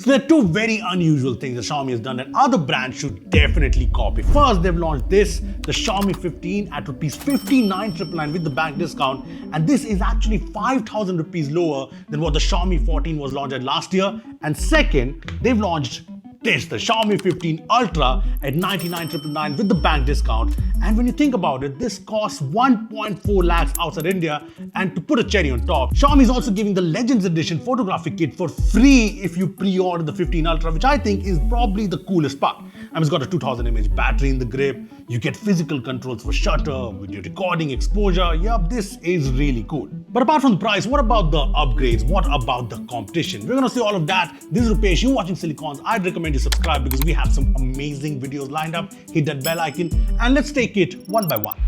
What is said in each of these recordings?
So there are two very unusual things that Xiaomi has done that other brands should definitely copy. First, they've launched the Xiaomi 15 at rupees 59,999 with the bank discount, and this is actually 5,000 rupees lower than what the Xiaomi 14 was launched at last year. And second, they've launched the Xiaomi 15 Ultra at 99,999 with the bank discount. And when you think about it, this costs 1.4 lakhs outside India. And to put a cherry on top, Xiaomi is also giving the Legends Edition photographic kit for free if you pre-order the 15 Ultra, which I think is probably the coolest part. And it's got a 2000 mAh battery in the grip. You get physical controls for shutter, video recording, exposure. Yup, this is really cool. But apart from the price, what about the upgrades? What about the competition? We're gonna see all of that. This is Rupesh, you're watching Sillycorns. I'd recommend you subscribe because we have some amazing videos lined up. Hit that bell icon and let's take it one by one.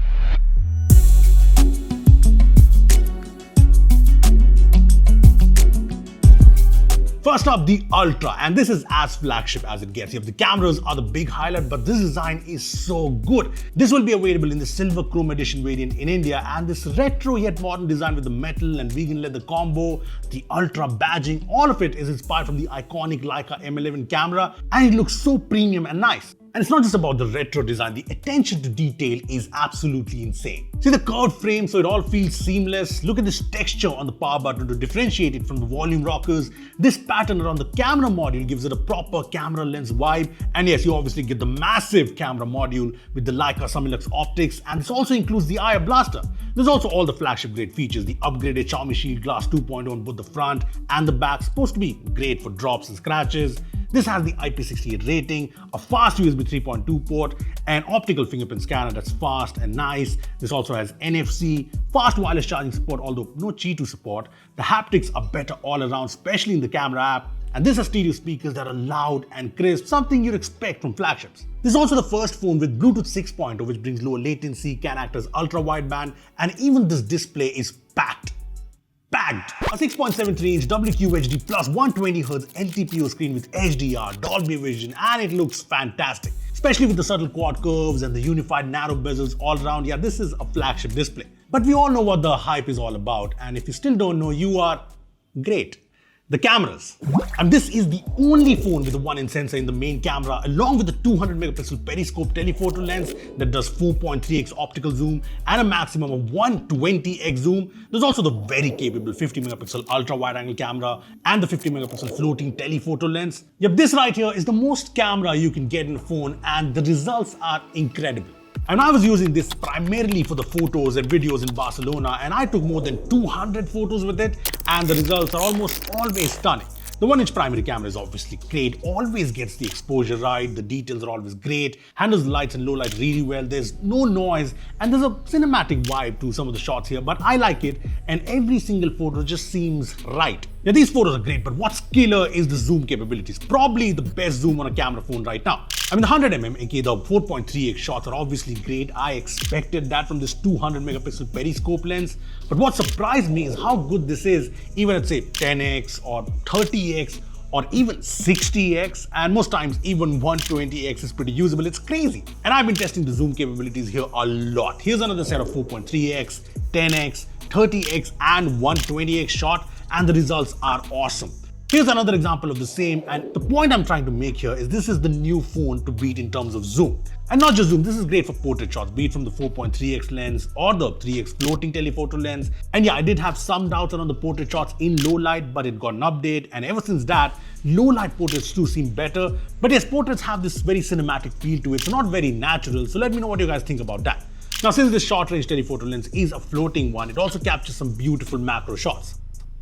First up, the Ultra, and this is as flagship as it gets. The cameras are the big highlight, but this design is so good. This will be available in the silver chrome edition variant in India, and this retro yet modern design with the metal and vegan leather combo, the Ultra badging, all of it is inspired from the iconic Leica M11 camera, and it looks so premium and nice. And it's not just about the retro design, the attention to detail is absolutely insane. See the curved frame so it all feels seamless. Look at this texture on the power button to differentiate it from the volume rockers. This pattern around the camera module gives it a proper camera lens vibe. And yes, you obviously get the massive camera module with the Leica Summilux optics, and this also includes the IR blaster. There's also all the flagship grade features, the upgraded Xiaomi Shield Glass 2.0 on both the front and the back, supposed to be great for drops and scratches. This has the IP68 rating, a fast USB 3.2 port, an optical fingerprint scanner that's fast and nice. This also has NFC, fast wireless charging support, although no Qi2 support. The haptics are better all around, especially in the camera app. And this has stereo speakers that are loud and crisp, something you'd expect from flagships. This is also the first phone with Bluetooth 6.0, which brings lower latency, can act as ultra wideband, and even this display is packed. A 6.73-inch WQHD plus 120Hz LTPO screen with HDR, Dolby Vision, and it looks fantastic. Especially with the subtle quad curves and the unified narrow bezels all around. Yeah, this is a flagship display. But we all know what the hype is all about, and if you still don't know, you are great. The cameras. And this is the only phone with a 1-inch sensor in the main camera, along with the 200 megapixel periscope telephoto lens that does 4.3x optical zoom and a maximum of 120x zoom. There's also the very capable 50 megapixel ultra wide angle camera and the 50 megapixel floating telephoto lens. Yep, this right here is the most camera you can get in a phone, and the results are incredible. And I was using this primarily for the photos and videos in Barcelona, and I took more than 200 photos with it, and the results are almost always stunning. The 1-inch primary camera is obviously great, always gets the exposure right, the details are always great, handles the lights and low light really well, there's no noise, and there's a cinematic vibe to some of the shots here, but I like it, and every single photo just seems right. Now these photos are great, but what's killer is the zoom capabilities. Probably the best zoom on a camera phone right now. I mean, the 100mm, aka the 4.3x shots are obviously great. I expected that from this 200 megapixel periscope lens. But what surprised me is how good this is, even at say 10x or 30x or even 60x, and most times even 120x is pretty usable. It's crazy. And I've been testing the zoom capabilities here a lot. Here's another set of 4.3x, 10x, 30x and 120x shot, and the results are awesome. Here's another example of the same, and the point I'm trying to make here is this is the new phone to beat in terms of zoom. And not just zoom, this is great for portrait shots, be it from the 4.3x lens or the 3x floating telephoto lens. And yeah, I did have some doubts around the portrait shots in low light, but it got an update, and ever since that, low light portraits too seem better. But yes, portraits have this very cinematic feel to it, so not very natural. So let me know what you guys think about that. Now, since this short range telephoto lens is a floating one, it also captures some beautiful macro shots.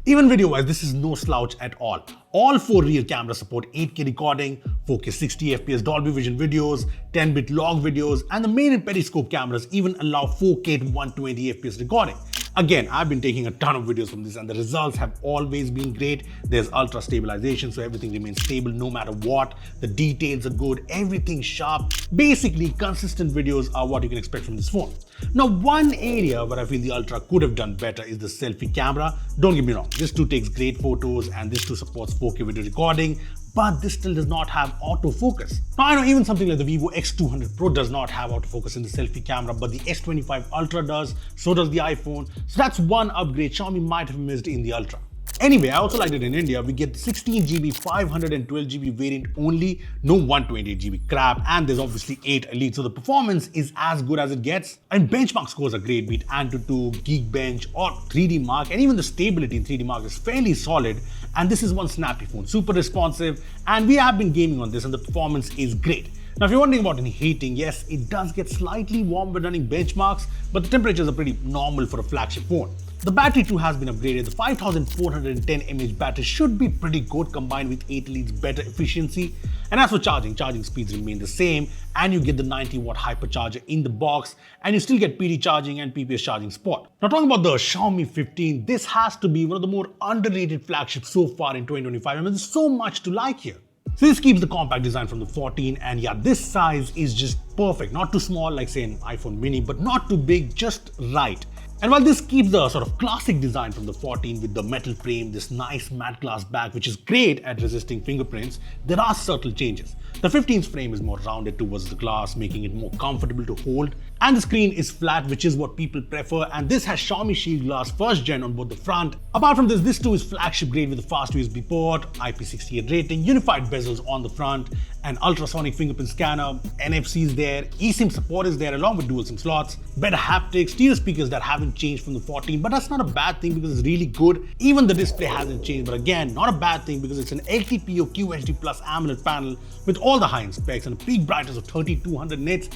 Even video-wise, this is no slouch at all. All 4 rear cameras support 8K recording, 4K 60fps Dolby Vision videos, 10-bit log videos, and the main and periscope cameras even allow 4K to 120fps recording. Again, I've been taking a ton of videos from this, and the results have always been great. There's ultra stabilization, so everything remains stable no matter what. The details are good, everything's sharp. Basically, consistent videos are what you can expect from this phone. Now, one area where I feel the Ultra could have done better is the selfie camera. Don't get me wrong, this too takes great photos, and this too supports 4K video recording, but this still does not have autofocus. Now, I know even something like the Vivo X200 Pro does not have autofocus in the selfie camera, but the S25 Ultra does, so does the iPhone. So that's one upgrade Xiaomi might have missed in the Ultra. Anyway, I also liked it in India. We get 16GB, 512GB variant only, no 128GB crap, and there's obviously 8 Elite, so the performance is as good as it gets. And benchmark scores are great, be it Antutu, Geekbench, or 3D Mark, and even the stability in 3D Mark is fairly solid. And this is one snappy phone, super responsive, and we have been gaming on this, and the performance is great. Now, if you're wondering about any heating, yes, it does get slightly warm when running benchmarks, but the temperatures are pretty normal for a flagship phone. The battery too has been upgraded. The 5410 mAh battery should be pretty good combined with 8 Elite's better efficiency. And as for charging speeds remain the same, and you get the 90-watt hypercharger in the box, and you still get PD charging and PPS charging support. Now, talking about the Xiaomi 15, this has to be one of the more underrated flagships so far in 2025. I mean, there's so much to like here. So this keeps the compact design from the 14, and yeah, this size is just perfect. Not too small like say an iPhone mini, but not too big, just right. And while this keeps the sort of classic design from the 14 with the metal frame, this nice matte glass back, which is great at resisting fingerprints, there are subtle changes. The 15's frame is more rounded towards the glass, making it more comfortable to hold. And the screen is flat, which is what people prefer. And this has Xiaomi Shield Glass 1st Gen on both the front. Apart from this too is flagship grade with a fast USB port, IP68 rating, unified bezels on the front, an ultrasonic fingerprint scanner, NFC is there, eSIM support is there along with dual SIM slots, better haptics, stereo speakers that haven't changed from the 14, but that's not a bad thing because it's really good. Even the display hasn't changed, but again, not a bad thing because it's an LTPO QHD Plus AMOLED panel with all the high-end specs and a peak brightness of 3200 nits.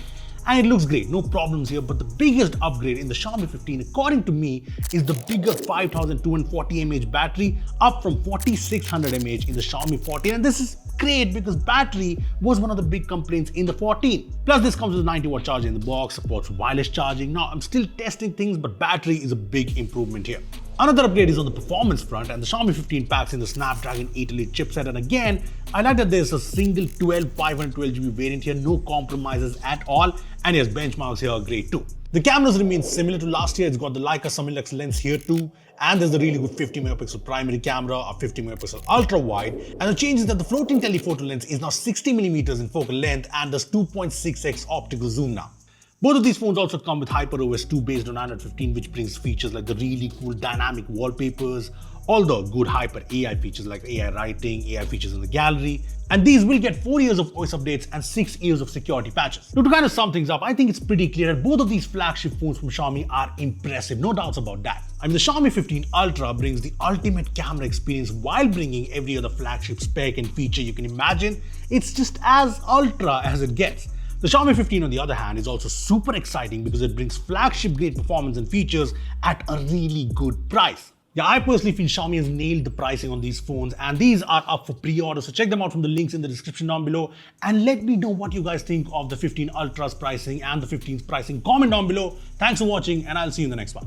And it looks great, no problems here, but the biggest upgrade in the Xiaomi 15, according to me, is the bigger 5240 mAh battery, up from 4600 mAh in the Xiaomi 14, and this is great because battery was one of the big complaints in the 14. Plus this comes with a 90-watt charger in the box, supports wireless charging. Now I'm still testing things, but battery is a big improvement here. Another upgrade is on the performance front, and the Xiaomi 15 packs in the Snapdragon 8 Elite chipset, and again, I like that there's a single 512GB variant here, no compromises at all, and yes, benchmarks here are great too. The cameras remain similar to last year. It's got the Leica Summilux lens here too, and there's the really good 50MP primary camera, a 50MP ultra wide, and the change is that the floating telephoto lens is now 60mm in focal length and does 2.6x optical zoom now. Both of these phones also come with HyperOS 2 based on Android 15, which brings features like the really cool dynamic wallpapers, all the good HyperAI features like AI writing, AI features in the gallery, and these will get 4 years of OS updates and 6 years of security patches. Now, to kind of sum things up, I think it's pretty clear that both of these flagship phones from Xiaomi are impressive, no doubts about that. I mean, the Xiaomi 15 Ultra brings the ultimate camera experience while bringing every other flagship spec and feature you can imagine. It's just as ultra as it gets. The Xiaomi 15, on the other hand, is also super exciting because it brings flagship-grade performance and features at a really good price. Yeah, I personally feel Xiaomi has nailed the pricing on these phones, and these are up for pre-order, so check them out from the links in the description down below, and let me know what you guys think of the 15 Ultra's pricing and the 15's pricing. Comment down below. Thanks for watching, and I'll see you in the next one.